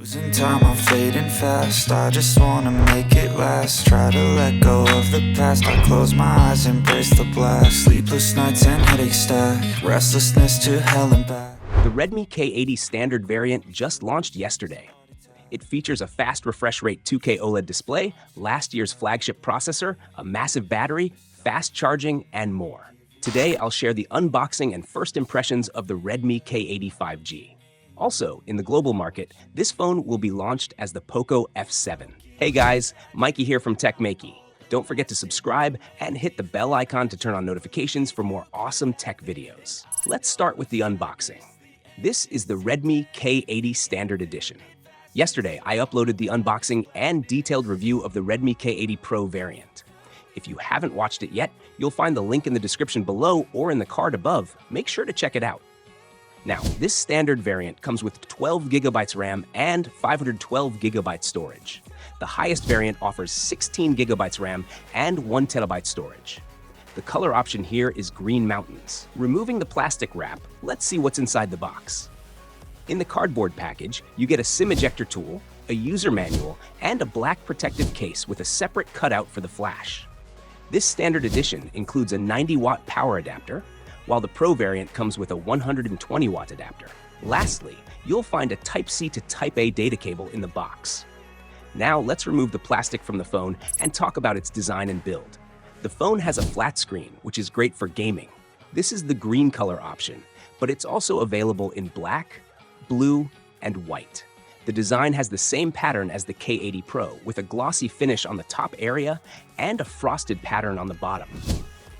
Losing time, I'm fading fast. I just wanna make it last. Try to let go of the past. I close my eyes, embrace the blast. Sleepless nights and headache stack. Restlessness to hell and back. The Redmi K80 standard variant just launched yesterday. It features a fast refresh rate 2K OLED display, last year's flagship processor, a massive battery, fast charging, and more. Today, I'll share the unboxing and first impressions of the Redmi K80 5G. Also, in the global market, this phone will be launched as the Poco F7. Hey guys, Mikey here from techmaiky. Don't forget to subscribe and hit the bell icon to turn on notifications for more awesome tech videos. Let's start with the unboxing. This is the Redmi K80 Standard Edition. Yesterday, I uploaded the unboxing and detailed review of the Redmi K80 Pro variant. If you haven't watched it yet, you'll find the link in the description below or in the card above. Make sure to check it out. Now, this standard variant comes with 12 GB RAM and 512 GB storage. The highest variant offers 16 GB RAM and 1 TB storage. The color option here is Green Mountains. Removing the plastic wrap, let's see what's inside the box. In the cardboard package, you get a SIM ejector tool, a user manual, and a black protective case with a separate cutout for the flash. This standard edition includes a 90-watt power adapter, while the Pro variant comes with a 120-watt adapter. Lastly, you'll find a Type-C to Type-A data cable in the box. Now let's remove the plastic from the phone and talk about its design and build. The phone has a flat screen, which is great for gaming. This is the green color option, but it's also available in black, blue, and white. The design has the same pattern as the K80 Pro, with a glossy finish on the top area and a frosted pattern on the bottom.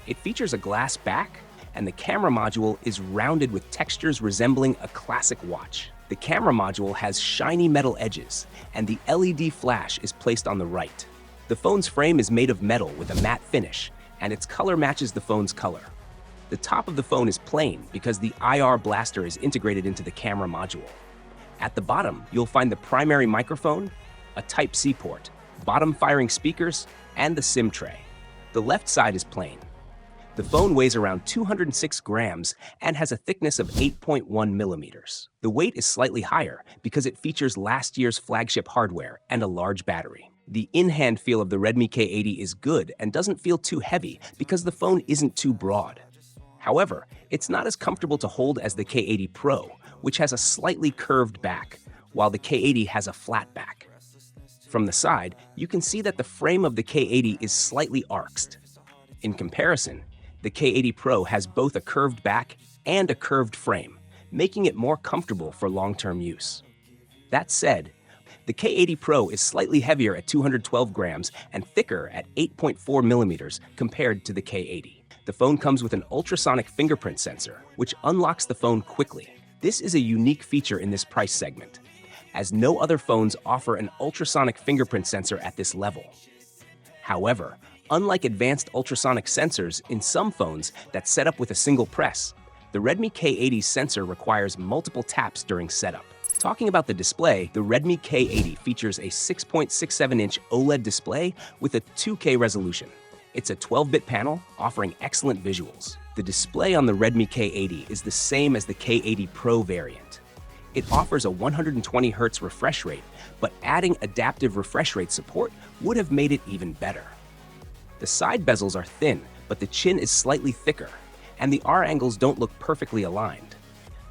It features a glass back, and the camera module is rounded with textures resembling a classic watch. The camera module has shiny metal edges, and the LED flash is placed on the right. The phone's frame is made of metal with a matte finish, and its color matches the phone's color. The top of the phone is plain because the IR blaster is integrated into the camera module. At the bottom, you'll find the primary microphone, a Type-C port, bottom-firing speakers, and the SIM tray. The left side is plain. The phone weighs around 206 grams and has a thickness of 8.1 millimeters. The weight is slightly higher because it features last year's flagship hardware and a large battery. The in-hand feel of the Redmi K80 is good and doesn't feel too heavy because the phone isn't too broad. However, it's not as comfortable to hold as the K80 Pro, which has a slightly curved back, while the K80 has a flat back. From the side, you can see that the frame of the K80 is slightly arched. In comparison, the K80 Pro has both a curved back and a curved frame, making it more comfortable for long-term use. That said, the K80 Pro is slightly heavier at 212 grams and thicker at 8.4 millimeters compared to the K80. The phone comes with an ultrasonic fingerprint sensor, which unlocks the phone quickly. This is a unique feature in this price segment, as no other phones offer an ultrasonic fingerprint sensor at this level. However, unlike advanced ultrasonic sensors in some phones that set up with a single press, the Redmi K80 sensor requires multiple taps during setup. Talking about the display, the Redmi K80 features a 6.67-inch OLED display with a 2K resolution. It's a 12-bit panel offering excellent visuals. The display on the Redmi K80 is the same as the K80 Pro variant. It offers a 120 Hz refresh rate, but adding adaptive refresh rate support would have made it even better. The side bezels are thin, but the chin is slightly thicker, and the R angles don't look perfectly aligned.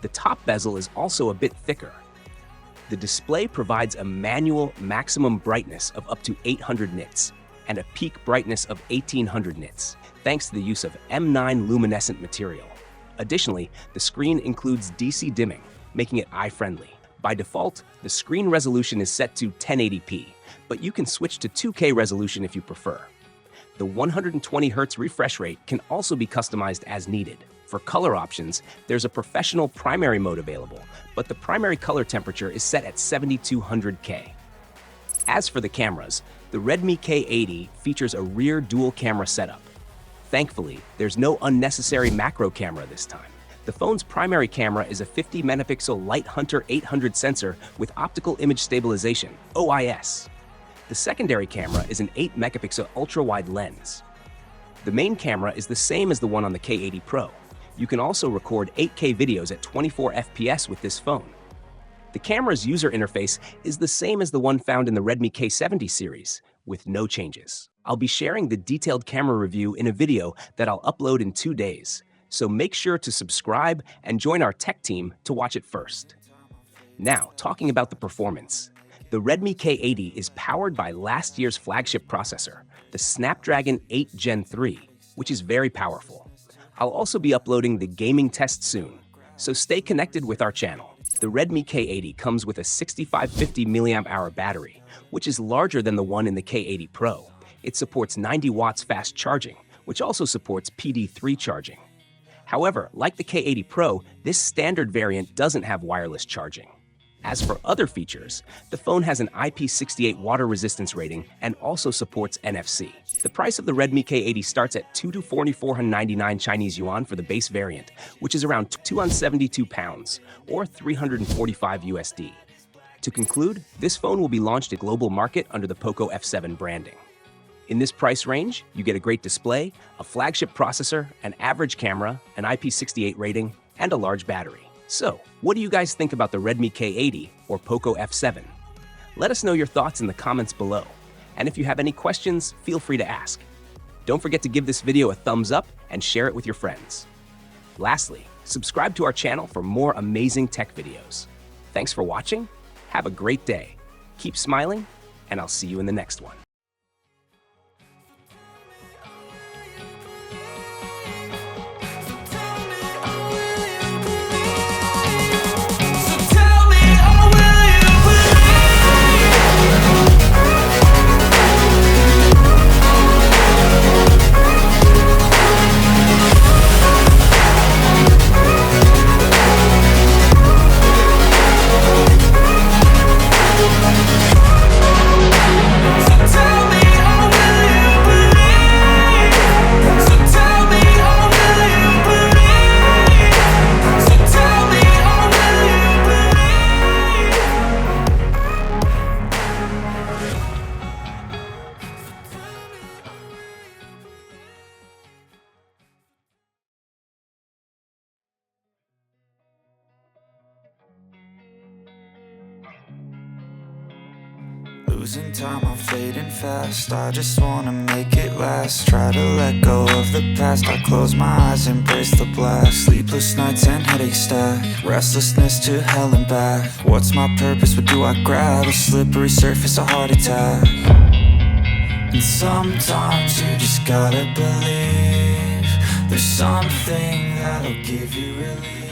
The top bezel is also a bit thicker. The display provides a manual maximum brightness of up to 800 nits and a peak brightness of 1800 nits, thanks to the use of M9 luminescent material. Additionally, the screen includes DC dimming, making it eye-friendly. By default, the screen resolution is set to 1080p, but you can switch to 2K resolution if you prefer. The 120 Hz refresh rate can also be customized as needed. For color options, there's a professional primary mode available, but the primary color temperature is set at 7200K. As for the cameras, the Redmi K80 features a rear dual camera setup. Thankfully, there's no unnecessary macro camera this time. The phone's primary camera is a 50-megapixel Light Hunter 800 sensor with optical image stabilization, OIS. The secondary camera is an 8-megapixel ultra-wide lens. The main camera is the same as the one on the K80 Pro. You can also record 8K videos at 24 FPS with this phone. The camera's user interface is the same as the one found in the Redmi K70 series, with no changes. I'll be sharing the detailed camera review in a video that I'll upload in 2 days, so make sure to subscribe and join our tech team to watch it first. Now, talking about the performance. The Redmi K80 is powered by last year's flagship processor, the Snapdragon 8 Gen 3, which is very powerful. I'll also be uploading the gaming test soon, so stay connected with our channel. The Redmi K80 comes with a 6550 mAh battery, which is larger than the one in the K80 Pro. It supports 90 watts fast charging, which also supports PD3 charging. However, like the K80 Pro, this standard variant doesn't have wireless charging. As for other features, the phone has an IP68 water resistance rating and also supports NFC. The price of the Redmi K80 starts at 2,499 Chinese yuan for the base variant, which is around £272 or 345 USD. To conclude, this phone will be launched in global market under the Poco F7 branding. In this price range, you get a great display, a flagship processor, an average camera, an IP68 rating, and a large battery. So, what do you guys think about the Redmi K80 or Poco F7? Let us know your thoughts in the comments below. And if you have any questions, feel free to ask. Don't forget to give this video a thumbs up and share it with your friends. Lastly, subscribe to our channel for more amazing tech videos. Thanks for watching, have a great day, keep smiling, and I'll see you in the next one. Losing time, I'm fading fast. I just wanna make it last. Try to let go of the past. I close my eyes, embrace the blast. Sleepless nights and headache stack. Restlessness to hell and back. What's my purpose? What do I grab? A slippery surface, a heart attack. And sometimes you just gotta believe there's something that'll give you relief.